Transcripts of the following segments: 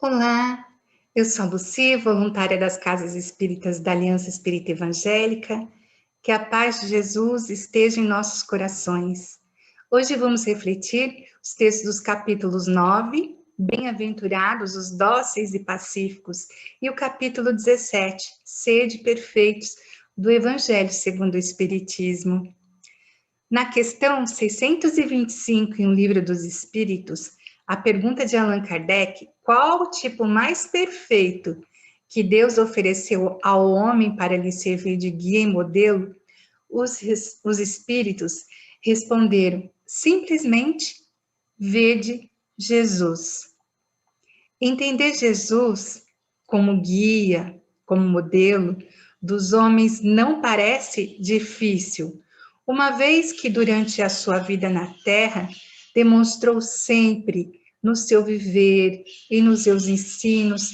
Olá, eu sou a Lucy, voluntária das Casas Espíritas da Aliança Espírita Evangélica. Que a paz de Jesus esteja em nossos corações. Hoje vamos refletir os textos dos capítulos 9, Bem-aventurados os dóceis e pacíficos, e o capítulo 17, Sede perfeitos, do Evangelho segundo o Espiritismo. Na questão 625 em O Livro dos Espíritos, a pergunta de Allan Kardec, qual o tipo mais perfeito que Deus ofereceu ao homem para lhe servir de guia e modelo, os espíritos responderam simplesmente: vede Jesus. Entender Jesus como guia, como modelo dos homens não parece difícil, uma vez que durante a sua vida na Terra demonstrou sempre no seu viver e nos seus ensinos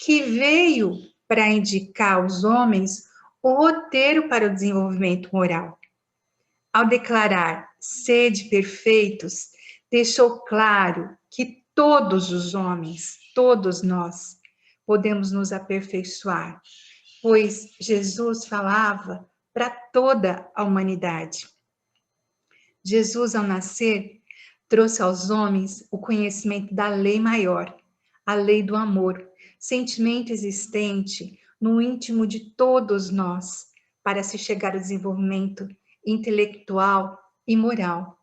que veio para indicar aos homens o roteiro para o desenvolvimento moral. Ao declarar sede perfeitos, deixou claro que todos os homens, todos nós, podemos nos aperfeiçoar, pois Jesus falava para toda a humanidade. Jesus, ao nascer, trouxe aos homens o conhecimento da lei maior, a lei do amor, sentimento existente no íntimo de todos nós, para se chegar ao desenvolvimento intelectual e moral.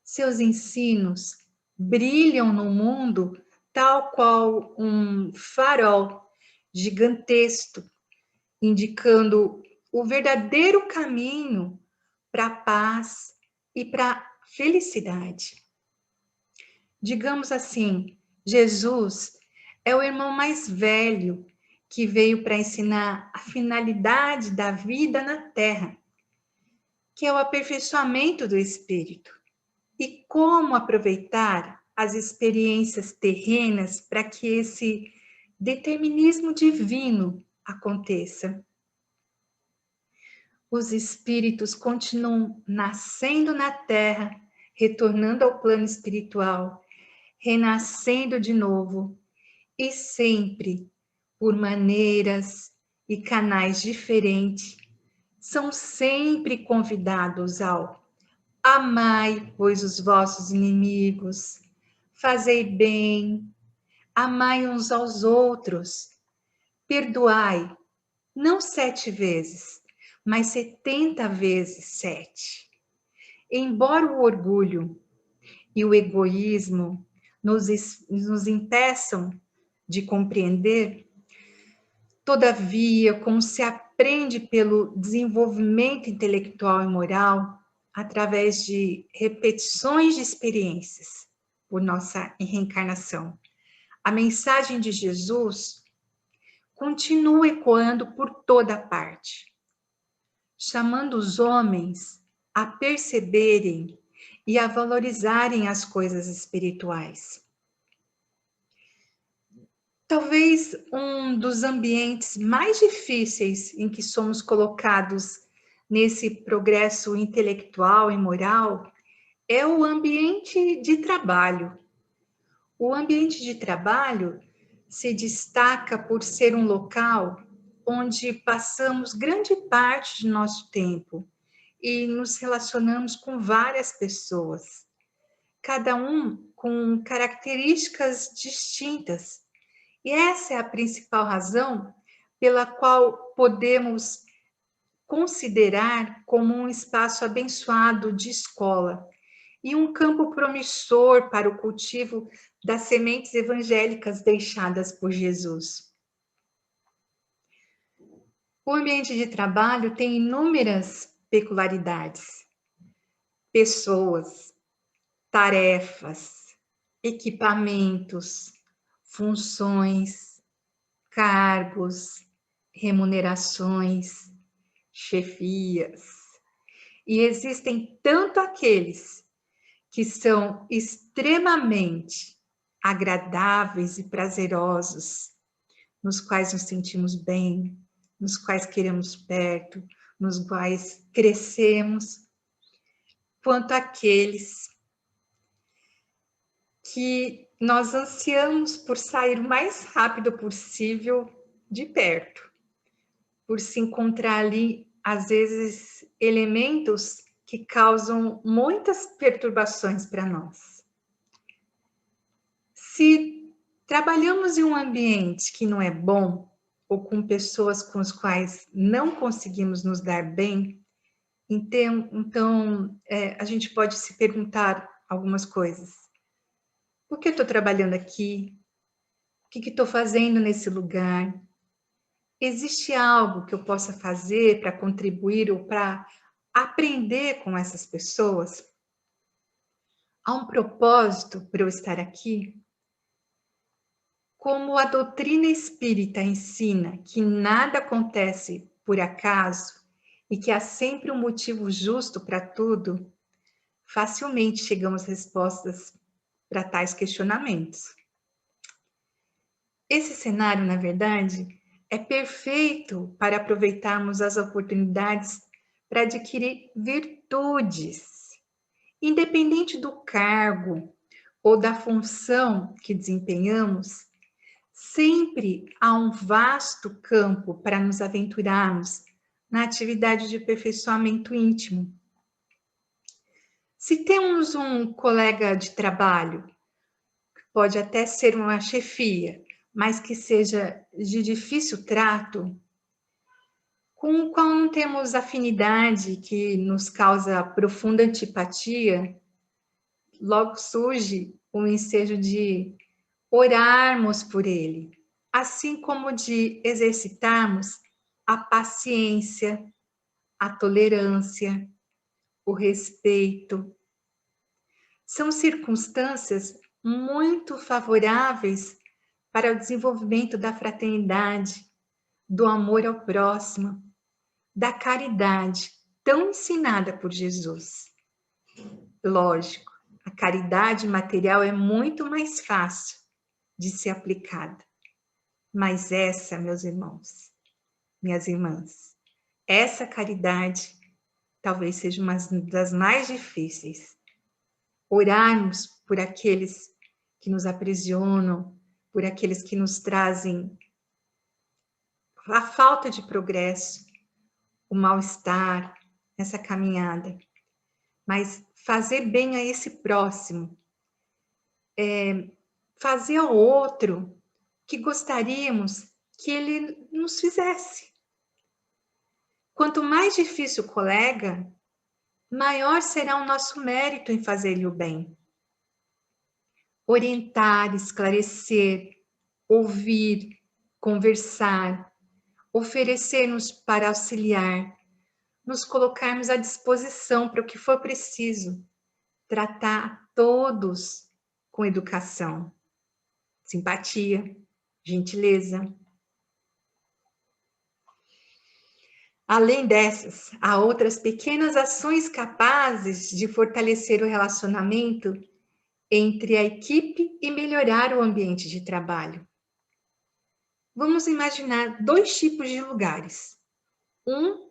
Seus ensinos brilham no mundo tal qual um farol gigantesco, indicando o verdadeiro caminho para a paz e para a felicidade. Digamos assim, Jesus é o irmão mais velho que veio para ensinar a finalidade da vida na Terra, que é o aperfeiçoamento do espírito, e como aproveitar as experiências terrenas para que esse determinismo divino aconteça. Os espíritos continuam nascendo na Terra, retornando ao plano espiritual, renascendo de novo, e sempre por maneiras e canais diferentes, são sempre convidados ao amai, pois, os vossos inimigos, fazei bem, amai uns aos outros, perdoai, não 7 vezes, mas 70 vezes 7. Embora o orgulho e o egoísmo nos impeçam de compreender, todavia, como se aprende pelo desenvolvimento intelectual e moral, através de repetições de experiências por nossa reencarnação, a mensagem de Jesus continua ecoando por toda parte, chamando os homens a perceberem e a valorizarem as coisas espirituais. Talvez um dos ambientes mais difíceis em que somos colocados nesse progresso intelectual e moral é o ambiente de trabalho. O ambiente de trabalho se destaca por ser um local onde passamos grande parte de nosso tempo e nos relacionamos com várias pessoas, cada um com características distintas. E essa é a principal razão pela qual podemos considerar como um espaço abençoado de escola e um campo promissor para o cultivo das sementes evangélicas deixadas por Jesus. O ambiente de trabalho tem inúmeras peculiaridades, pessoas, tarefas, equipamentos, funções, cargos, remunerações, chefias. E existem tanto aqueles que são extremamente agradáveis e prazerosos, nos quais nos sentimos bem, nos quais queremos perto, nos quais crescemos, quanto aqueles que nós ansiamos por sair o mais rápido possível de perto, por se encontrar ali, às vezes, elementos que causam muitas perturbações para nós. Se trabalhamos em um ambiente que não é bom, ou com pessoas com as quais não conseguimos nos dar bem, então a gente pode se perguntar algumas coisas. Por que eu estou trabalhando aqui? O que estou fazendo nesse lugar? Existe algo que eu possa fazer para contribuir ou para aprender com essas pessoas? Há um propósito para eu estar aqui? Como a doutrina espírita ensina que nada acontece por acaso e que há sempre um motivo justo para tudo, facilmente chegamos a respostas para tais questionamentos. Esse cenário, na verdade, é perfeito para aproveitarmos as oportunidades para adquirir virtudes, independente do cargo ou da função que desempenhamos. Sempre há um vasto campo para nos aventurarmos na atividade de aperfeiçoamento íntimo. Se temos um colega de trabalho, pode até ser uma chefia, mas que seja de difícil trato, com o qual não temos afinidade, que nos causa profunda antipatia, logo surge o ensejo de orarmos por ele, assim como de exercitarmos a paciência, a tolerância, o respeito. São circunstâncias muito favoráveis para o desenvolvimento da fraternidade, do amor ao próximo, da caridade, tão ensinada por Jesus. Lógico, a caridade material é muito mais fácil de ser aplicada. Mas essa, meus irmãos, minhas irmãs, essa caridade talvez seja uma das mais difíceis. Orarmos por aqueles que nos aprisionam, por aqueles que nos trazem a falta de progresso, o mal-estar nessa caminhada. Mas fazer bem a esse próximo, fazer ao outro que gostaríamos que ele nos fizesse. Quanto mais difícil o colega, maior será o nosso mérito em fazer-lhe o bem. Orientar, esclarecer, ouvir, conversar, oferecer-nos para auxiliar, nos colocarmos à disposição para o que for preciso, tratar todos com educação, simpatia, gentileza. Além dessas, há outras pequenas ações capazes de fortalecer o relacionamento entre a equipe e melhorar o ambiente de trabalho. Vamos imaginar dois tipos de lugares. Um,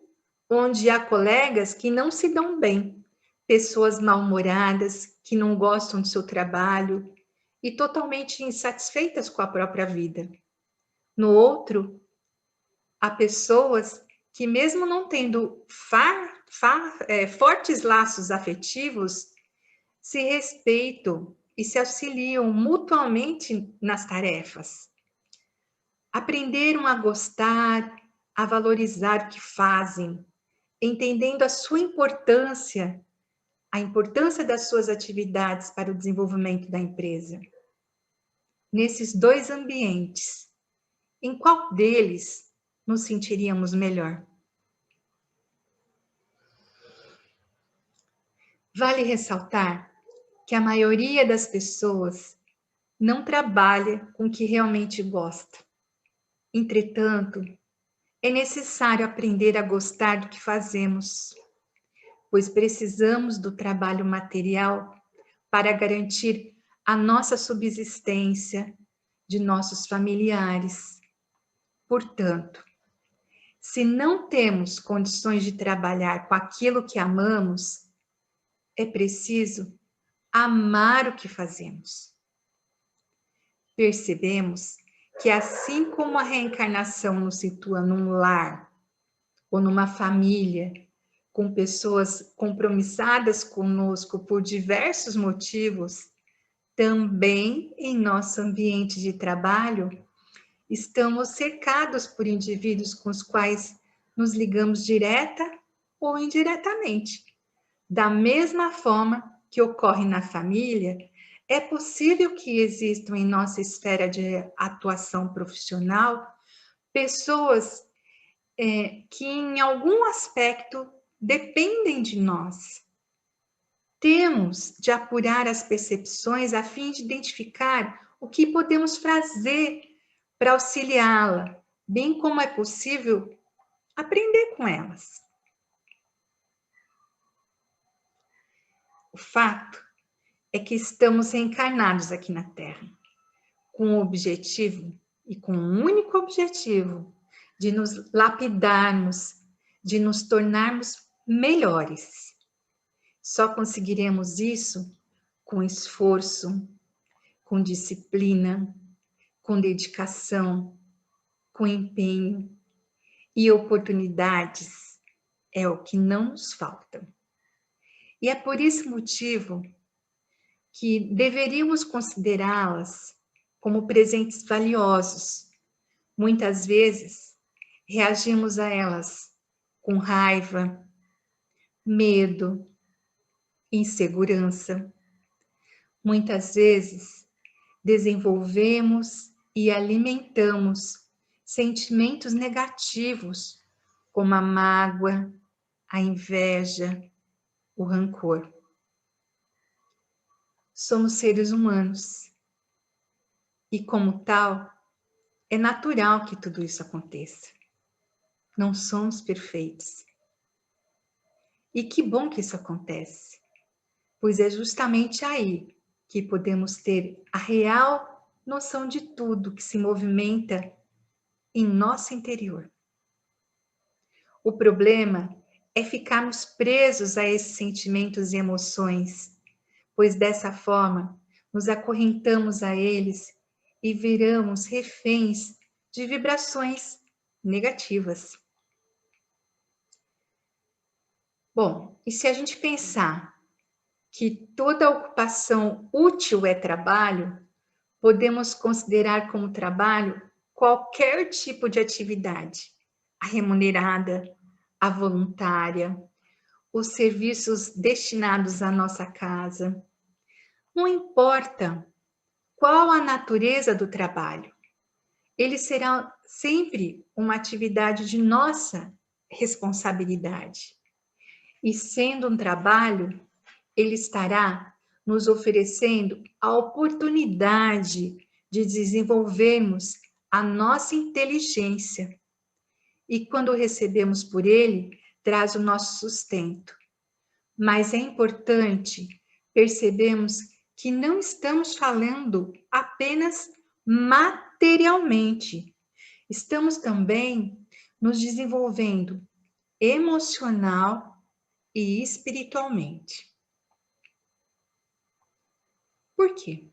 onde há colegas que não se dão bem, pessoas mal-humoradas, que não gostam do seu trabalho e totalmente insatisfeitas com a própria vida. No outro, há pessoas que, mesmo não tendo fortes laços afetivos, se respeitam e se auxiliam mutuamente nas tarefas. Aprenderam a gostar, a valorizar o que fazem, entendendo a sua importância, a importância das suas atividades para o desenvolvimento da empresa. Nesses dois ambientes, em qual deles nos sentiríamos melhor? Vale ressaltar que a maioria das pessoas não trabalha com o que realmente gosta. Entretanto, é necessário aprender a gostar do que fazemos, pois precisamos do trabalho material para garantir a nossa subsistência, de nossos familiares. Portanto, se não temos condições de trabalhar com aquilo que amamos, é preciso amar o que fazemos. percebemos que assim como a reencarnação nos situa num lar ou numa família, com pessoas compromissadas conosco por diversos motivos, também em nosso ambiente de trabalho, estamos cercados por indivíduos com os quais nos ligamos direta ou indiretamente. Da mesma forma que ocorre na família, é possível que existam em nossa esfera de atuação profissional pessoas que em algum aspecto dependem de nós. Temos de apurar as percepções a fim de identificar o que podemos fazer para auxiliá-la, bem como é possível aprender com elas. O fato é que estamos reencarnados aqui na Terra, com o objetivo e com um único objetivo de nos lapidarmos, de nos tornarmos melhores. Só conseguiremos isso com esforço, com disciplina, com dedicação, com empenho e oportunidades é o que não nos falta. E é por esse motivo que deveríamos considerá-las como presentes valiosos. Muitas vezes reagimos a elas com raiva, medo, insegurança. Muitas vezes desenvolvemos e alimentamos sentimentos negativos, como a mágoa, a inveja, o rancor. Somos seres humanos e, como tal, é natural que tudo isso aconteça. Não somos perfeitos. E que bom que isso acontece, pois é justamente aí que podemos ter a real noção de tudo que se movimenta em nosso interior. O problema é ficarmos presos a esses sentimentos e emoções, pois dessa forma nos acorrentamos a eles e viramos reféns de vibrações negativas. Bom, e se a gente pensar que toda ocupação útil é trabalho, podemos considerar como trabalho qualquer tipo de atividade, a remunerada, a voluntária, os serviços destinados à nossa casa. Não importa qual a natureza do trabalho, ele será sempre uma atividade de nossa responsabilidade. E sendo um trabalho, ele estará nos oferecendo a oportunidade de desenvolvermos a nossa inteligência. E quando recebemos por ele, traz o nosso sustento. Mas é importante percebermos que não estamos falando apenas materialmente. Estamos também nos desenvolvendo emocional e espiritualmente. Por quê?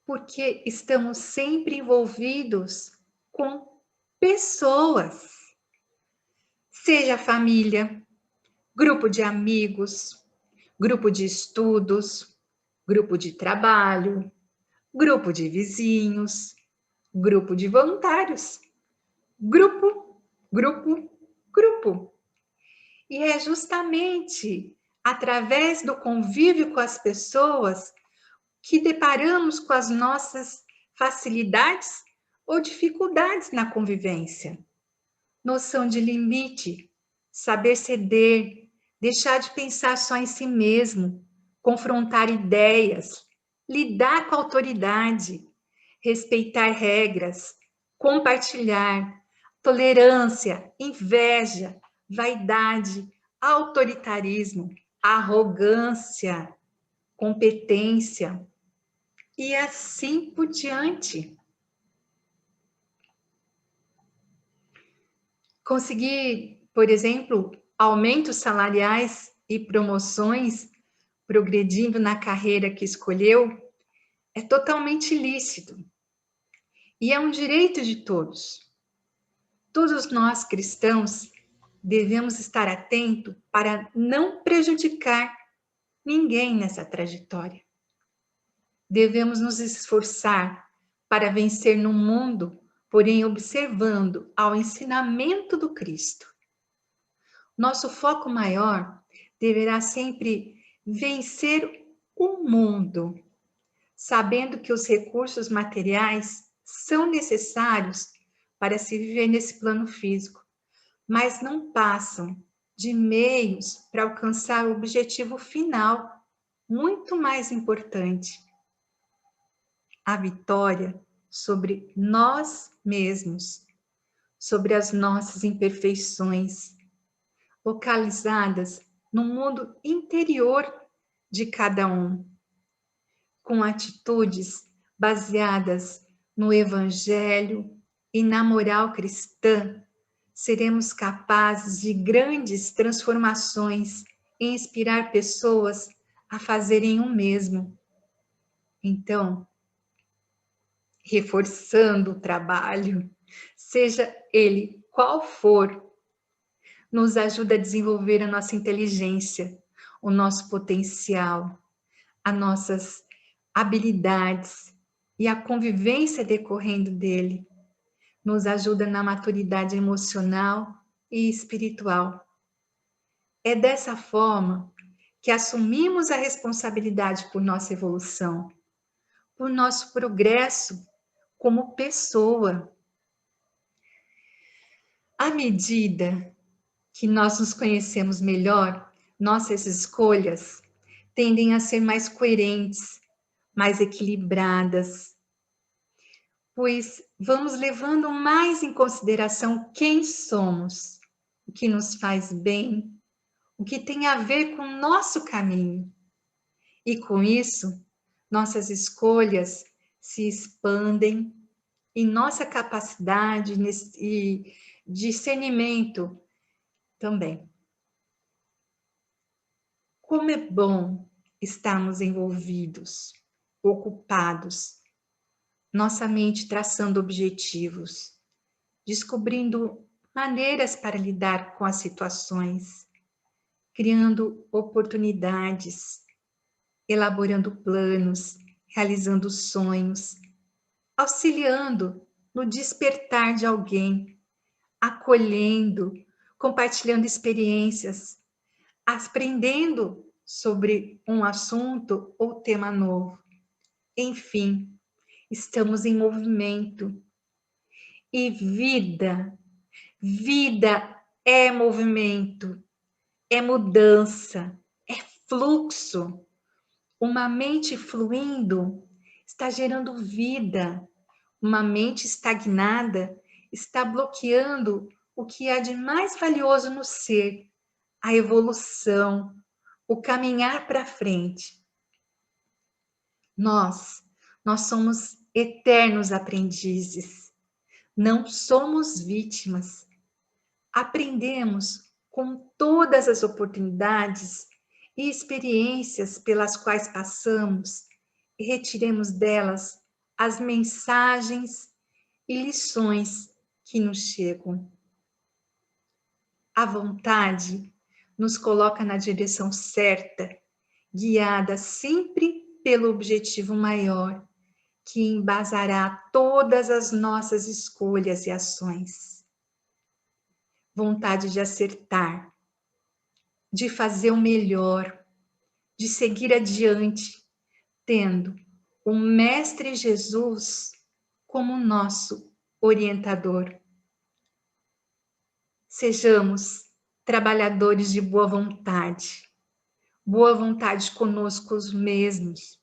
Porque estamos sempre envolvidos com pessoas, seja família, grupo de amigos, grupo de estudos, grupo de trabalho, grupo de vizinhos, grupo de voluntários, grupo. E é justamente através do convívio com as pessoas que deparamos com as nossas facilidades ou dificuldades na convivência. Noção de limite, saber ceder, deixar de pensar só em si mesmo, confrontar ideias, lidar com a autoridade, respeitar regras, compartilhar, tolerância, inveja, vaidade, autoritarismo, arrogância, competência e assim por diante. Conseguir, por exemplo, aumentos salariais e promoções, progredindo na carreira que escolheu, é totalmente lícito e é um direito de todos. Todos nós cristãos devemos estar atentos para não prejudicar ninguém nessa trajetória. Devemos nos esforçar para vencer no mundo, porém observando ao ensinamento do Cristo. Nosso foco maior deverá sempre vencer o mundo, sabendo que os recursos materiais são necessários para se viver nesse plano físico, mas não passam de meios para alcançar o objetivo final, muito mais importante: a vitória sobre nós mesmos, sobre as nossas imperfeições, localizadas no mundo interior de cada um, com atitudes baseadas no Evangelho e na moral cristã, seremos capazes de grandes transformações e inspirar pessoas a fazerem o mesmo. Então, reforçando o trabalho, seja ele qual for, nos ajuda a desenvolver a nossa inteligência, o nosso potencial, as nossas habilidades e a convivência decorrendo dele. Nos ajuda na maturidade emocional e espiritual. É dessa forma que assumimos a responsabilidade por nossa evolução, por nosso progresso como pessoa. À medida que nós nos conhecemos melhor, nossas escolhas tendem a ser mais coerentes, mais equilibradas, pois vamos levando mais em consideração quem somos, o que nos faz bem, o que tem a ver com o nosso caminho. E com isso, nossas escolhas se expandem e nossa capacidade e discernimento também. Como é bom estarmos envolvidos, ocupados, nossa mente traçando objetivos, descobrindo maneiras para lidar com as situações, criando oportunidades, elaborando planos, realizando sonhos, auxiliando no despertar de alguém, acolhendo, compartilhando experiências, aprendendo sobre um assunto ou tema novo. Enfim, estamos em movimento. E vida é movimento, é mudança, é fluxo. Uma mente fluindo está gerando vida. Uma mente estagnada está bloqueando o que há de mais valioso no ser, a evolução, o caminhar para frente. Nós somos eternos aprendizes, não somos vítimas. Aprendemos com todas as oportunidades e experiências pelas quais passamos e retiremos delas as mensagens e lições que nos chegam. A vontade nos coloca na direção certa, guiada sempre pelo objetivo maior, que embasará todas as nossas escolhas e ações. Vontade de acertar, de fazer o melhor, de seguir adiante, tendo o Mestre Jesus como nosso orientador. Sejamos trabalhadores de boa vontade conosco mesmos.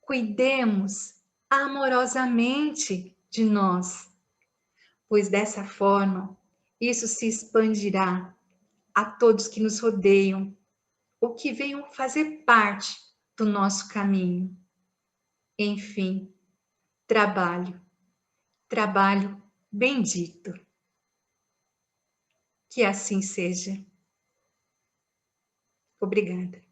Cuidemos amorosamente de nós, pois dessa forma isso se expandirá a todos que nos rodeiam, ou que venham fazer parte do nosso caminho. Enfim, trabalho bendito. Que assim seja. Obrigada.